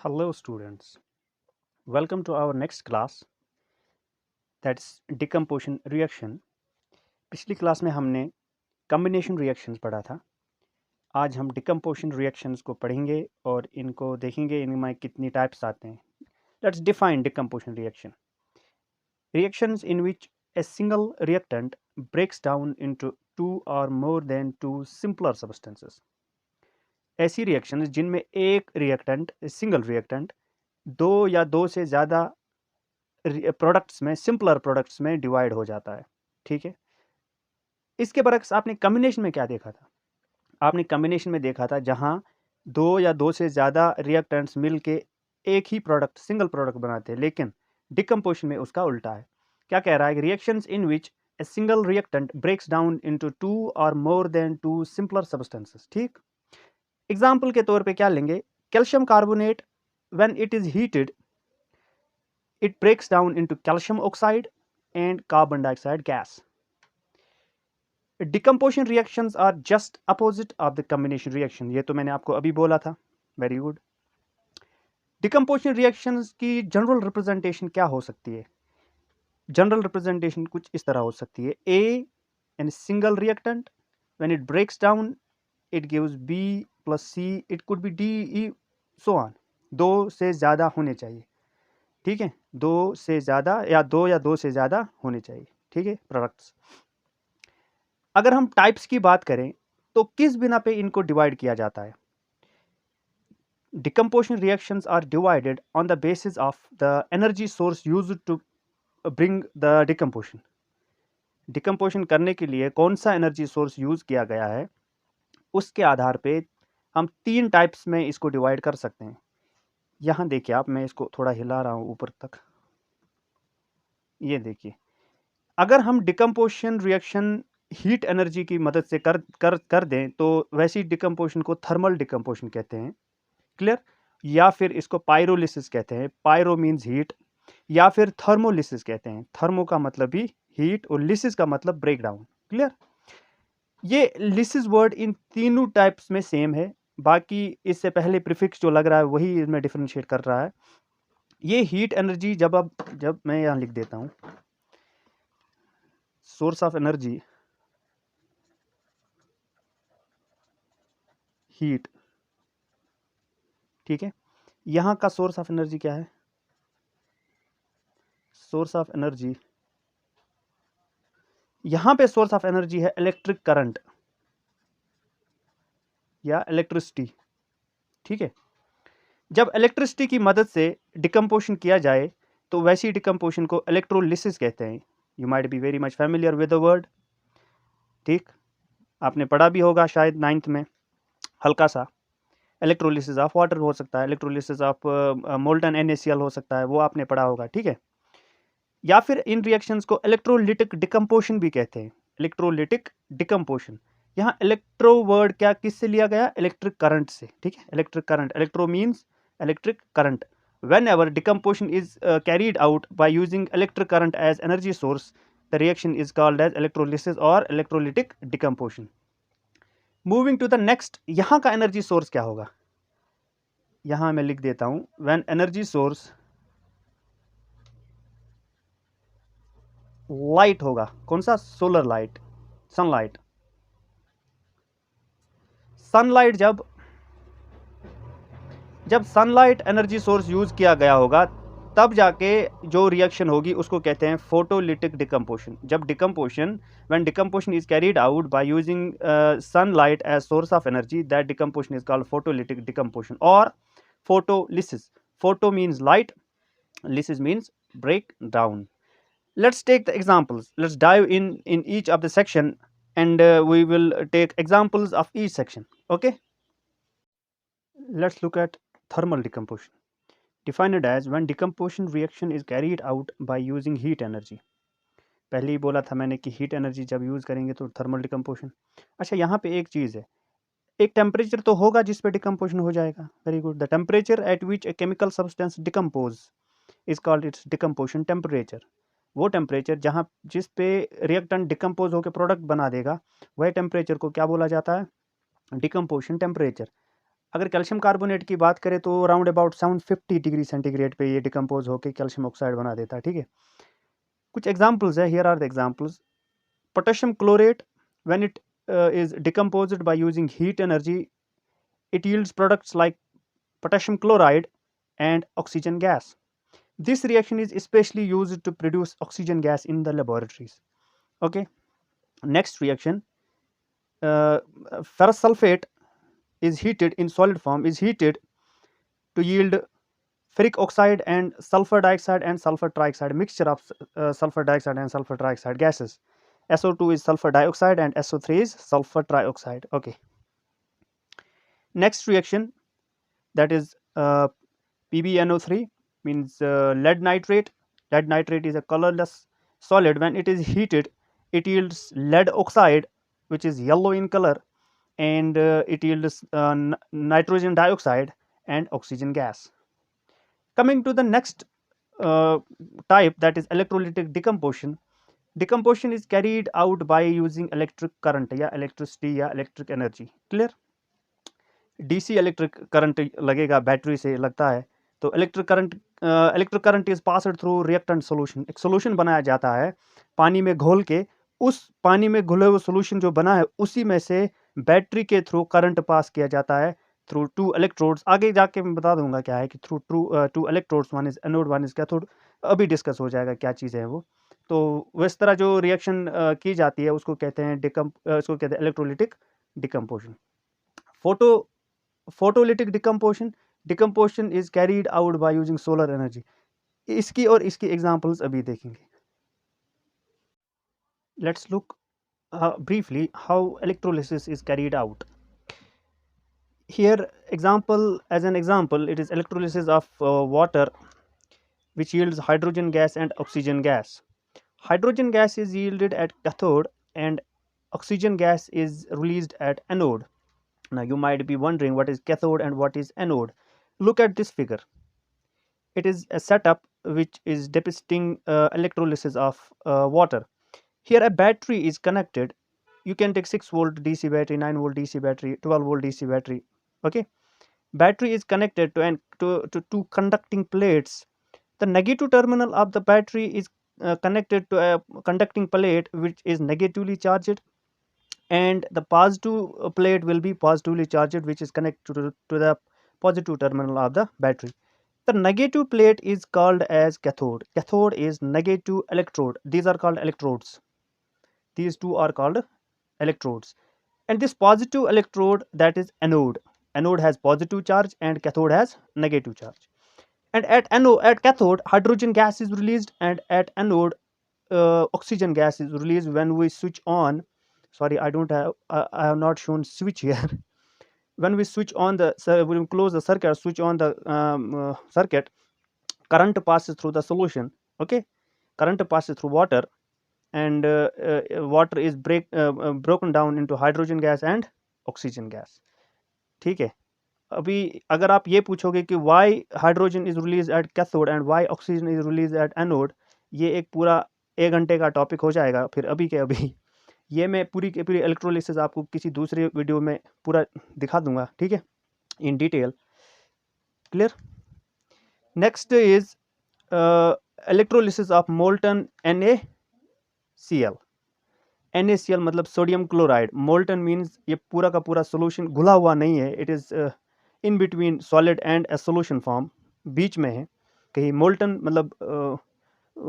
Hello students, welcome to our next class, that's decomposition reaction। पिछली class में हमने combination reactions पढ़ा था। आज हम डिकम्पोजिशन रिएक्शंस को पढ़ेंगे और इनको देखेंगे इनमें कितनी टाइप्स आते हैं। Let's define decomposition reaction. Reactions in which a single reactant breaks down into two or more than two simpler substances। ऐसी रिएक्शंस जिनमें एक रिएक्टेंट सिंगल रिएक्टेंट दो या दो से ज़्यादा प्रोडक्ट्स में सिंपलर प्रोडक्ट्स में डिवाइड हो जाता है। ठीक है, इसके बरक्स आपने कॉम्बिनेशन में क्या देखा था? आपने कॉम्बिनेशन में देखा था जहां दो या दो से ज़्यादा रिएक्टेंट्स मिलके एक ही प्रोडक्ट सिंगल प्रोडक्ट बनाते हैं, लेकिन डिकम्पोजिशन में उसका उल्टा है। क्या कह रहा है? Reactions in which a single reactant breaks down into two और more than two simpler substances. ठीक, एग्जाम्पल के तौर पे क्या लेंगे? Calcium carbonate when it is heated it breaks down into calcium oxide and carbon dioxide gas. Decomposition reactions are just opposite of the combination reaction। ये तो मैंने आपको अभी बोला था। Very good. डिकम्पोजिशन रिएक्शंस की जनरल रिप्रेजेंटेशन क्या हो सकती है? जनरल रिप्रेजेंटेशन कुछ इस तरह हो सकती है। A an single reactant when it breaks down it gives B plus C, it could be D E so on. दो से ज़्यादा होने चाहिए। ठीक है, दो से ज़्यादा या दो से ज़्यादा होने चाहिए। ठीक है, प्रोडक्ट्स। अगर हम टाइप्स की बात करें तो किस बिना पे इनको डिवाइड किया जाता है? Decomposition reactions are divided on the basis of the energy source used to bring the decomposition. Decomposition करने के लिए कौन सा एनर्जी सोर्स यूज किया गया है, उसके आधार पे हम तीन टाइप्स में इसको डिवाइड कर सकते हैं। यहाँ देखिए आप, मैं इसको थोड़ा हिला रहा हूँ ऊपर तक। ये देखिए, अगर हम डिकम्पोजिशन रिएक्शन हीट एनर्जी की मदद से कर दें तो वैसी डिकम्पोजिशन को थर्मल डिकम्पोजिशन कहते हैं। क्लियर? या फिर इसको पायरोलिसिस कहते हैं। पायरो मीन्स हीट, या फिर थर्मोलिसिस कहते हैं। थर्मो का मतलब भी हीट और लिसिस का मतलब ब्रेक डाउन। क्लियर? ये लिसिस वर्ड इन तीनों टाइप्स में सेम है, बाकी इससे पहले प्रीफिक्स जो लग रहा है वही इसमें डिफरेंशिएट कर रहा है। ये हीट एनर्जी जब मैं यहाँ लिख देता हूँ, सोर्स ऑफ एनर्जी हीट। ठीक है, यहाँ का सोर्स ऑफ एनर्जी क्या है? सोर्स ऑफ एनर्जी, यहाँ पे सोर्स ऑफ एनर्जी है इलेक्ट्रिक करंट या इलेक्ट्रिसिटी। ठीक है, जब इलेक्ट्रिसिटी की मदद से डिकम्पोजिशन किया जाए तो वैसी डिकम्पोजिशन को इलेक्ट्रोलिसिस कहते हैं। You might be very much familiar with the word. ठीक, आपने पढ़ा भी होगा शायद नाइन्थ में हल्का सा। इलेक्ट्रोलिसिस ऑफ वाटर हो सकता है, इलेक्ट्रोलिसिस ऑफ मोल्टन NaCl हो सकता है, वो आपने पढ़ा होगा। ठीक है, या फिर इन रिएक्शंस को इलेक्ट्रोलिटिक डिकम्पोजिशन भी कहते हैं। इलेक्ट्रोलिटिक डिकम्पोजिशन, यहाँ इलेक्ट्रो वर्ड क्या किससे लिया गया? इलेक्ट्रिक करंट से। ठीक है, electric current, electro means electric current. whenever decomposition is carried out by using electric current as energy source, the reaction is called as electrolysis or electrolytic decomposition। Moving to the next, यहाँ का energy source क्या होगा? यहाँ मैं लिख देता हूँ, when energy source light होगा। कौन सा? Solar light, sunlight. सनलाइट जब सनलाइट एनर्जी सोर्स यूज किया गया होगा तब जाके जो रिएक्शन होगी उसको कहते हैं फोटोलिटिक डिकम्पोजिशन। जब decomposition, when decomposition is carried out by using sunlight as source of energy, that decomposition is called photolytic decomposition और photolysis. Photo means light, lysis means break down. Let's take the examples. Let's dive in each of the section and we will take examples of each section. Okay, let's look at thermal decomposition. Define it as when decomposition reaction is carried out by using heat energy। पहले ही बोला था मैंने कि heat energy जब use करेंगे तो thermal decomposition. अच्छा, यहाँ पे एक चीज़ है, एक टेम्परेचर तो होगा जिस पे डिकम्पोजिशन हो जाएगा। Very good. The temperature at which a chemical substance decompose is called its decomposition temperature. वो टेम्परेचर जहाँ जिस पे रिएक्टेंट डिकम्पोज होकर प्रोडक्ट बना देगा, वह टेम्परेचर को क्या बोला जाता है? Decomposition temperature. अगर कैल्शियम कार्बोनेट की बात करें तो अराउंड अबाउट 750 डिग्री सेंटीग्रेड पे ये डिकम्पोज होकर कैल्शियम ऑक्साइड बना देता है, ठीक है। कुछ एग्जाम्पल्स है, here are the examples. Potassium chlorate, when it is decomposed by using heat energy, it yields products like potassium chloride and oxygen gas. This reaction is especially used to produce oxygen gas in the laboratories. Okay, next reaction, ferrous sulfate is heated in solid form, is heated to yield ferric oxide and sulfur dioxide and sulfur trioxide, mixture of sulfur dioxide and sulfur trioxide gases. SO2 is sulfur dioxide and SO3 is sulfur trioxide. Okay, next reaction, that is PbNO3, means lead nitrate. Lead nitrate is a colorless solid. When it is heated, it yields lead oxide, which is yellow in color, and it yields nitrogen dioxide and oxygen gas. Coming to the next type, that is electrolytic decomposition. Decomposition is carried out by using electric current या electricity या electric energy. Clear? DC electric current लगेगा, battery से लगता है, तो electric current is passed through reactant solution. एक solution बनाया जाता है पानी में घोल के, उस पानी में घुले हुए सॉल्यूशन जो बना है उसी में से बैटरी के थ्रू करंट पास किया जाता है थ्रू टू इलेक्ट्रोड्स। आगे जाके मैं बता दूंगा क्या है कि through two electrodes, one is anode one is cathode, अभी डिस्कस हो जाएगा क्या चीज़ है वो। तो इस तरह जो रिएक्शन की जाती है उसको कहते हैं इसको कहते हैं electrolytic decomposition. Photolytic decomposition is carried out by using solar energy. इसकी और इसकी एग्जांपल्स अभी देखेंगे। Let's look briefly how electrolysis is carried out. Here as an example, it is electrolysis of water, which yields hydrogen gas and oxygen gas. Hydrogen gas is yielded at cathode and oxygen gas is released at anode. Now you might be wondering what is cathode and what is anode. Look at this figure. It is a setup which is depicting electrolysis of water. Here a battery is connected. You can take 6-volt DC battery, 9-volt DC battery, 12-volt DC battery. Okay, battery is connected to two conducting plates. The negative terminal of the battery is connected to a conducting plate which is negatively charged, and the positive plate will be positively charged, which is connected to the positive terminal of the battery. The negative plate is called as cathode. Cathode is negative electrode. These are called electrodes. These two are called electrodes. And this positive electrode, that is anode. Anode has positive charge and cathode has negative charge. And at cathode, hydrogen gas is released, and at anode, oxygen gas is released when we switch on. Sorry, I have not shown switch here. When we switch on when we close the circuit, switch on the circuit, current passes through the solution. Okay, current passes through water, and water is broken down into hydrogen gas and oxygen gas. ठीक है, अभी अगर आप ये पूछोगे कि why hydrogen is release at cathode and why oxygen is release at anode, ये एक पूरा 1 घंटे का टॉपिक हो जाएगा। फिर अभी के अभी ये मैं पूरी की पूरी इलेक्ट्रोलिसिस आपको किसी दूसरे वीडियो में पूरा दिखा दूंगा, ठीक है, in detail. Clear? Next is electrolysis of molten NaCl। NaCl मतलब सोडियम क्लोराइड। मोल्टन मीन्स ये पूरा का पूरा सोल्यूशन घुला हुआ नहीं है, it is in between solid and a solution form, बीच में है कहीं। मोल्टन मतलब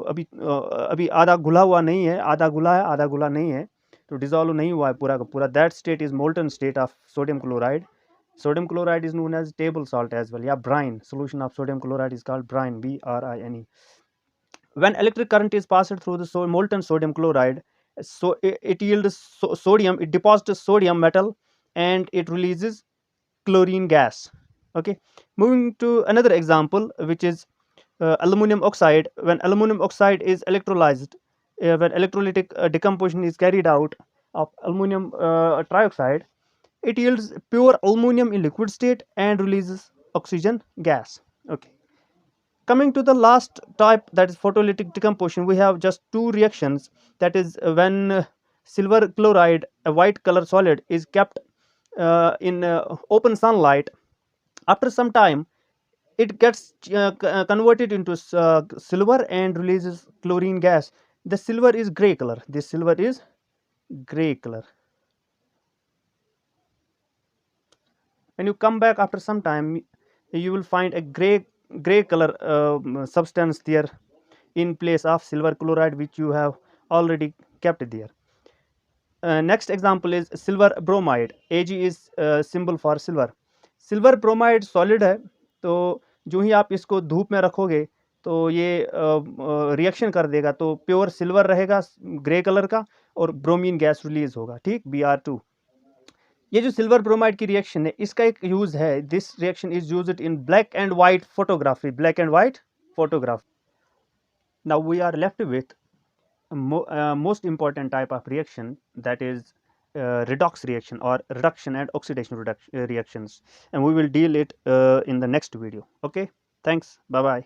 अभी आधा घुला हुआ नहीं है, आधा घुला है आधा घुला नहीं है, तो डिजॉल्व नहीं हुआ है पूरा का पूरा। That state is molten state of sodium chloride. Sodium chloride is known as table salt as well. Yeah, brine. Solution of sodium chloride is called brine, BRINE. When electric current is passed through the molten sodium chloride, so it yields sodium, it deposits sodium metal, and it releases chlorine gas. Okay, moving to another example, which is aluminum oxide. When aluminum oxide is electrolyzed, when electrolytic decomposition is carried out of aluminum trioxide, it yields pure aluminum in liquid state and releases oxygen gas. Okay, coming to the last type, that is photolytic decomposition, we have just 2 reactions. That is when silver chloride, a white color solid, is kept in open sunlight, After some time, it gets converted into silver and releases chlorine gas. The silver is gray color. This silver is gray color. When you come back after some time, you will find a gray color substance there in place of silver chloride, which you have already kept there. Next example is silver bromide. Ag is symbol for silver. Silver bromide solid है, तो जो ही आप इसको धूप में रखोगे तो ये रिएक्शन कर देगा, तो प्योर सिल्वर रहेगा ग्रे कलर का और ब्रोमीन गैस रिलीज होगा, ठीक, Br2। ये जो सिल्वर ब्रोमाइड की रिएक्शन है, इसका एक यूज है, this reaction is used in black and white photography, black and white photograph. Now we are left with most important type of reaction, that is redox reaction or reduction and oxidation reactions, and we will deal it in the next video. Okay, thanks, bye bye.